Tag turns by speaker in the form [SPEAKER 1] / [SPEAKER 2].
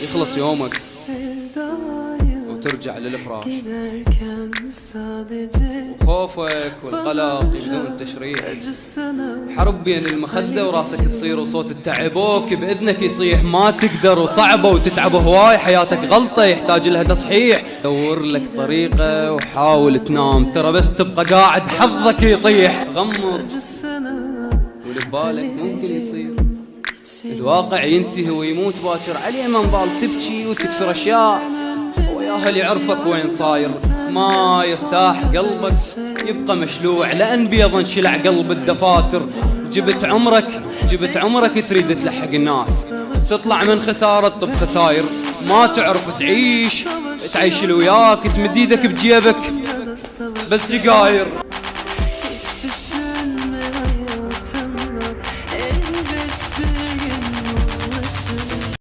[SPEAKER 1] يخلص يومك وترجع للفراش، وخوفك والقلق بدون تشريح، حرب بين المخدة وراسك تصير، وصوت التعبوك بإذنك يصيح. ما تقدر وصعبة وتتعب هواي، حياتك غلطة يحتاج لها تصحيح. دور لك طريقة وحاول تنام، ترى بس تبقى قاعد حظك يطيح. غمض واللي ببالك ممكن يصير، الواقع ينتهي ويموت باكر، عليه ما نبال تبكي وتكسر أشياء. وياها اللي يعرفك وين صاير، ما يرتاح قلبك يبقى مشلوع، لأن بيض انشلع قلب الدفاتر. جبت عمرك تريد تلحق الناس، تطلع من خسارة طب خساير. ما تعرف تعيش اللي وياك، تمد ايدك بجيبك بس سجاير.